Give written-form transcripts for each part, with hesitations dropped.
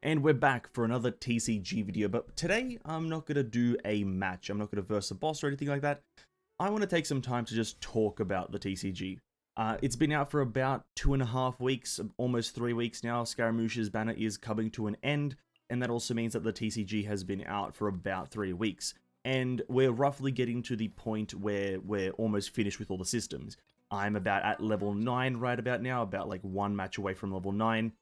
And we're back for another TCG video, but today I'm not going to do a match. I'm not going to verse a boss or anything like that. I want to take some time to just talk about the TCG. It's been out for about 2.5 weeks, almost 3 weeks now. Scaramouche's banner is coming to an end, and that also means that the TCG has been out for about 3 weeks. And we're roughly getting to the point where we're almost finished with all the systems. I'm about at level 9 right about now, about like 1 match away from level 9.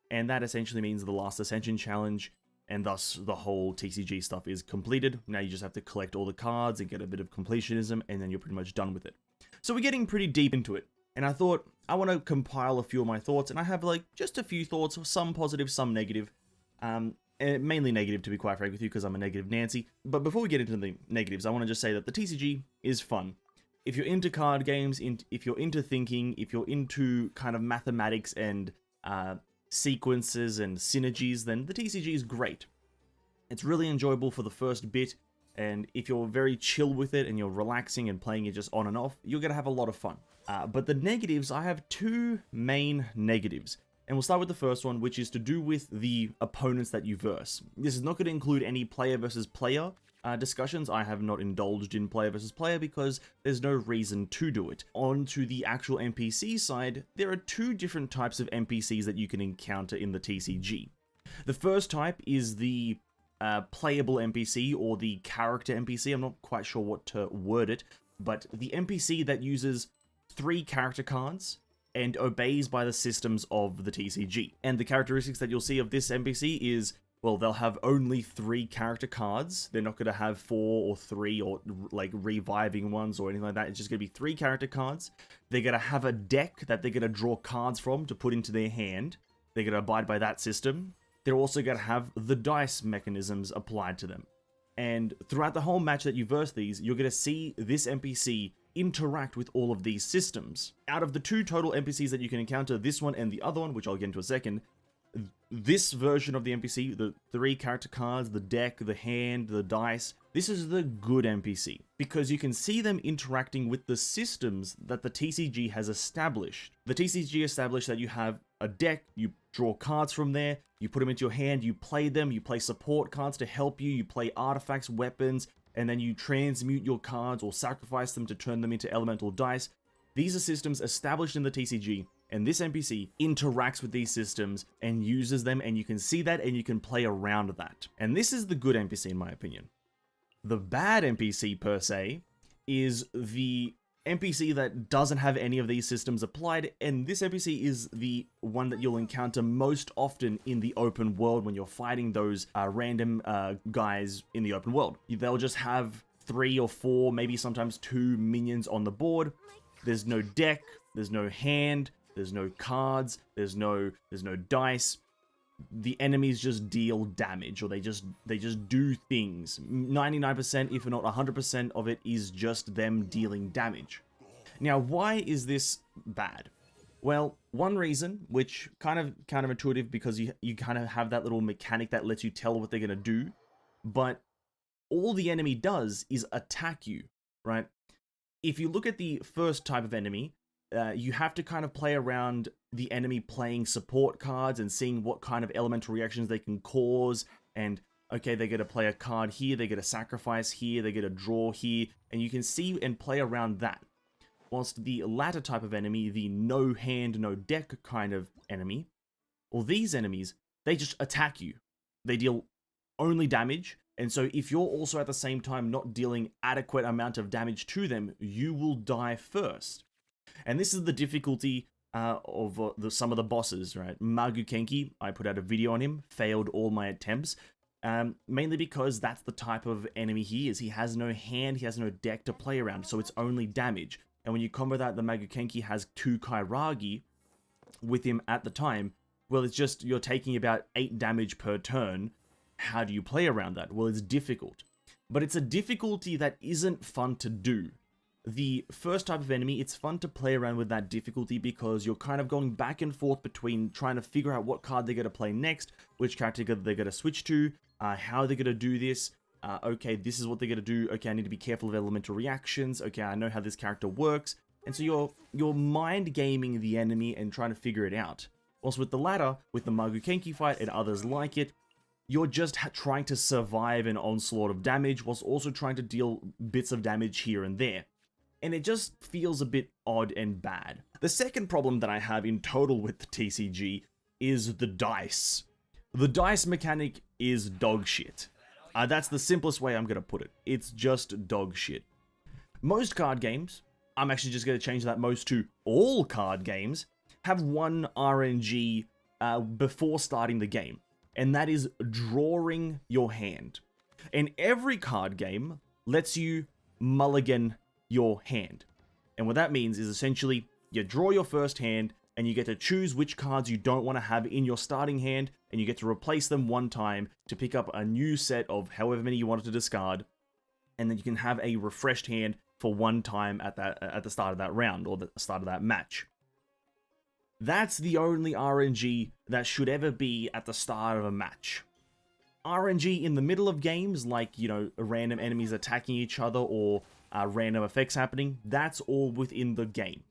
And that essentially means the last Ascension challenge, and thus the whole TCG stuff is completed. Now you just have to collect all the cards and get a bit of completionism, and then you're pretty much done with it. So we're getting pretty deep into it, and I thought I want to compile a few of my thoughts, and I have like just a few thoughts, some positive, some negative. And mainly negative, to be quite frank with you, because I'm a negative Nancy. But before we get into the negatives, I want to just say that the TCG is fun. If you're into card games, if you're into thinking, if you're into kind of mathematics and sequences and synergies, then the TCG is great. It's really enjoyable for the first bit, and if you're very chill with it and you're relaxing and playing it just on and off, you're going to have a lot of fun. But the negatives, I have 2 main negatives. And we'll start with the first one, which is to do with the opponents that you verse. This is not going to include any player versus player discussions. I have not indulged in player versus player because there's no reason to do it. On to the actual NPC side, there are 2 different types of NPCs that you can encounter in the TCG. The first type is the playable NPC, or the character NPC. I'm not quite sure what to word it, but the NPC that uses 3 character cards and obeys by the systems of the TCG. And the characteristics that you'll see of this NPC is, well, they'll have only 3 character cards. They're not going to have 4 or 3 or like reviving ones or anything like that. It's just going to be 3 character cards. They're going to have a deck that they're going to draw cards from to put into their hand. They're going to abide by that system. They're also going to have the dice mechanisms applied to them. And throughout the whole match that you verse these, you're going to see this NPC interact with all of these systems. Out of the 2 total NPCs that you can encounter, this one and the other one, which I'll get into a second, this version of the NPC, the 3 character cards, the deck, the hand, the dice, this is the good NPC, because you can see them interacting with the systems that the TCG has established. The TCG established that you have a deck, you draw cards from there, you put them into your hand, you play them, you play support cards to help you, you play artifacts, weapons, and then you transmute your cards or sacrifice them to turn them into elemental dice. These are systems established in the TCG, and this NPC interacts with these systems and uses them, and you can see that and you can play around that. And this is the good NPC in my opinion. The bad NPC per se is the NPC that doesn't have any of these systems applied, and this NPC is the one that you'll encounter most often in the open world when you're fighting those random guys in the open world. They'll just have 3 or 4, maybe sometimes 2 minions on the board. There's no deck, there's no hand, there's no cards, there's no dice. The enemies just deal damage, or they just do things. 99%, if not 100% of it is just them dealing damage. Now, why is this bad? Well, one reason, which kind of counterintuitive, because you kind of have that little mechanic that lets you tell what they're going to do, but all the enemy does is attack you, right? If you look at the first type of enemy, you have to kind of play around the enemy playing support cards and seeing what kind of elemental reactions they can cause. And okay, they're going to play a card here, they're going to sacrifice here, they're going to draw here, and you can see and play around that. Whilst the latter type of enemy, the no hand, no deck kind of enemy, well, these enemies, they just attack you. They deal only damage, and so if you're also at the same time not dealing adequate amount of damage to them, you will die first. And this is the difficulty of some of the bosses, right? Magukenki, I put out a video on him, failed all my attempts, mainly because that's the type of enemy he is. He has no hand, he has no deck to play around, so it's only damage. And when you combo that, the Magukenki has 2 Kairagi with him at the time, well, it's just, you're taking about 8 damage per turn. How do you play around that? Well, it's difficult. But it's a difficulty that isn't fun to do. The first type of enemy, it's fun to play around with that difficulty because you're kind of going back and forth between trying to figure out what card they're going to play next, which character they're going to switch to, how they're going to do this. Okay, this is what they're going to do. Okay, I need to be careful of elemental reactions. Okay, I know how this character works. And so you're mind gaming the enemy and trying to figure it out. Whilst with the latter, with the Magukenki fight and others like it, you're just trying to survive an onslaught of damage whilst also trying to deal bits of damage here and there. And it just feels a bit odd and bad. The second problem that I have in total with the TCG is the dice. The dice mechanic is dog shit. That's the simplest way I'm going to put it. It's just dog shit. Most card games, I'm actually just going to change that most to all card games, have one RNG before starting the game. And that is drawing your hand. And every card game lets you mulligan your hand. And what that means is essentially you draw your first hand and you get to choose which cards you don't want to have in your starting hand, and you get to replace them one time to pick up a new set of however many you wanted to discard, and then you can have a refreshed hand for one time at the start of that round or the start of that match. That's the only RNG that should ever be at the start of a match. RNG in the middle of games, like, you know, random enemies attacking each other or random effects happening, that's all within the game.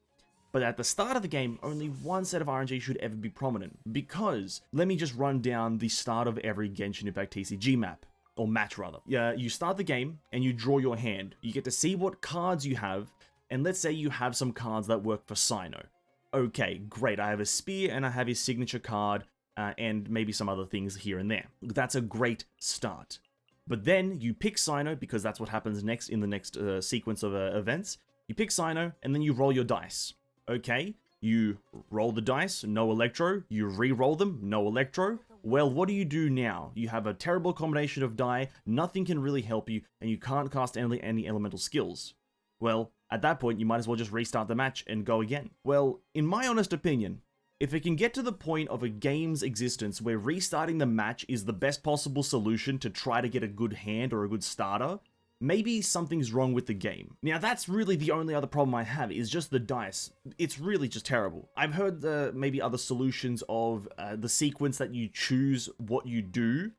But at the start of the game, only one set of RNG should ever be prominent, because let me just run down the start of every Genshin Impact TCG map, or match rather. You start the game and you draw your hand. You get to see what cards you have, and let's say you have some cards that work for Cyno. Okay, great, I have a spear and I have his signature card, and maybe some other things here and there. That's a great start. But then you pick Cyno, because that's what happens next in the next sequence of events. You pick Cyno, and then you roll your dice. Okay, you roll the dice, no electro, you re-roll them, no electro. Well, what do you do now? You have a terrible combination of die, nothing can really help you, and you can't cast any elemental skills. Well, at that point, you might as well just restart the match and go again. Well, in my honest opinion, if it can get to the point of a game's existence where restarting the match is the best possible solution to try to get a good hand or a good starter, maybe something's wrong with the game. Now, that's really the only other problem I have, is just the dice. It's really just terrible. I've heard maybe other solutions of the sequence that you choose what you do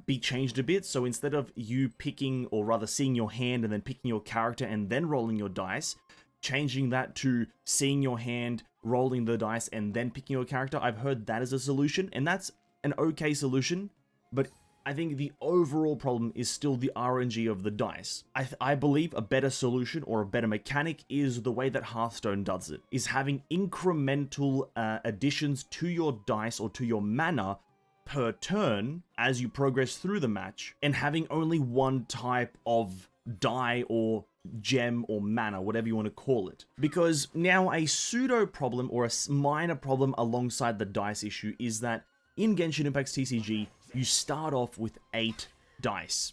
be changed a bit. So instead of you picking, or rather seeing your hand and then picking your character and then rolling your dice, changing that to seeing your hand, rolling the dice, and then picking your character. I've heard that as a solution, and that's an okay solution, but I think the overall problem is still the RNG of the dice. I believe a better solution or a better mechanic is the way that Hearthstone does it, is having incremental additions to your dice or to your mana per turn as you progress through the match, and having only one type of die or gem or mana, whatever you want to call it. Because now a pseudo problem or a minor problem alongside the dice issue is that in Genshin Impact's TCG, you start off with 8 dice.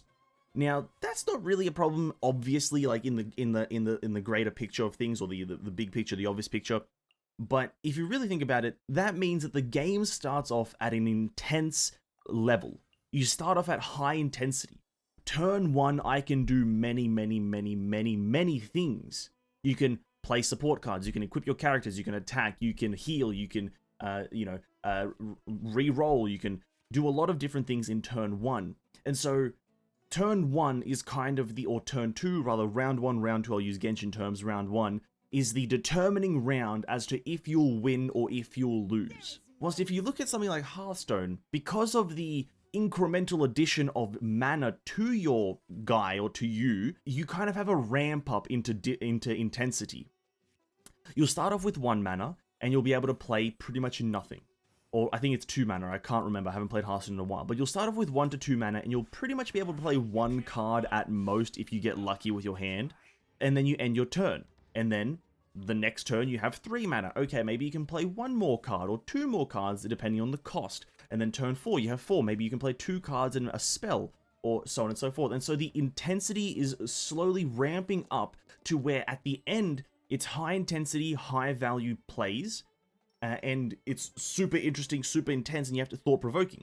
Now, that's not really a problem, obviously, like in the greater picture of things, or the big picture, the obvious picture. But if you really think about it, that means that the game starts off at an intense level. You start off at high intensity. Turn 1, I can do many things. You can play support cards, you can equip your characters, you can attack, you can heal, you can, re-roll, you can do a lot of different things in turn 1. And so turn 1 is kind of or turn 2, rather, round 1, round 2, I'll use Genshin terms, round 1, is the determining round as to if you'll win or if you'll lose. Whilst if you look at something like Hearthstone, because of the incremental addition of mana to your guy or to you, you kind of have a ramp up into intensity. You'll start off with 1 mana, and you'll be able to play pretty much nothing. Or I think it's 2 mana, I can't remember, I haven't played Hearthstone in a while. But you'll start off with 1 to 2 mana, and you'll pretty much be able to play 1 card at most if you get lucky with your hand. And then you end your turn. And then the next turn you have 3 mana. Okay, maybe you can play 1 more card or 2 more cards depending on the cost. And then turn 4 you have 4. Maybe you can play 2 cards and a spell, or so on and so forth. And so the intensity is slowly ramping up to where at the end it's high intensity, high value plays. And it's super interesting, super intense, and you have to thought-provoking.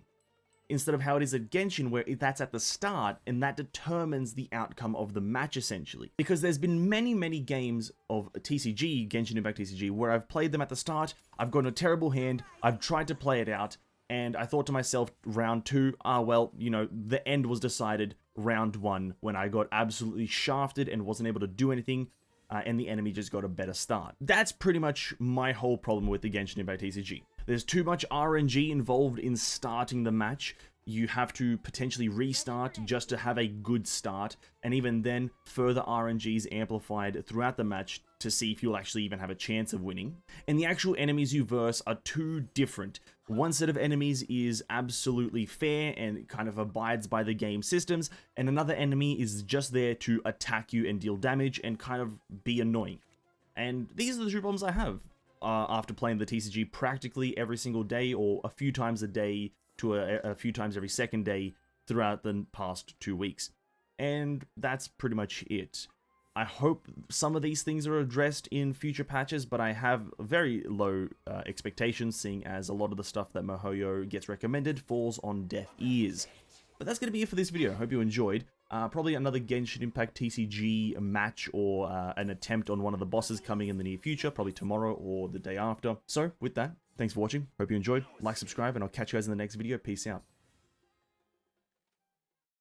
Instead of how it is at Genshin, where that's at the start, and that determines the outcome of the match, essentially. Because there's been many games of TCG, Genshin Impact TCG, where I've played them at the start, I've gotten a terrible hand, I've tried to play it out, and I thought to myself, round 2, well, you know, the end was decided round 1, when I got absolutely shafted and wasn't able to do anything, and the enemy just got a better start. That's pretty much my whole problem with the Genshin Impact TCG. There's too much RNG involved in starting the match. You have to potentially restart just to have a good start, and even then, further RNG is amplified throughout the match to see if you'll actually even have a chance of winning. And the actual enemies you verse are too different. One set of enemies is absolutely fair and kind of abides by the game systems, and another enemy is just there to attack you and deal damage and kind of be annoying. And these are the two problems I have after playing the TCG practically every single day, or a few times a day to a few times every second day throughout the past 2 weeks. And that's pretty much it. I hope some of these things are addressed in future patches, but I have very low expectations, seeing as a lot of the stuff that MiHoYo gets recommended falls on deaf ears. But that's going to be it for this video. I hope you enjoyed. Probably another Genshin Impact TCG match or an attempt on one of the bosses coming in the near future, probably tomorrow or the day after. So, with that, thanks for watching. Hope you enjoyed. Like, subscribe, and I'll catch you guys in the next video. Peace out.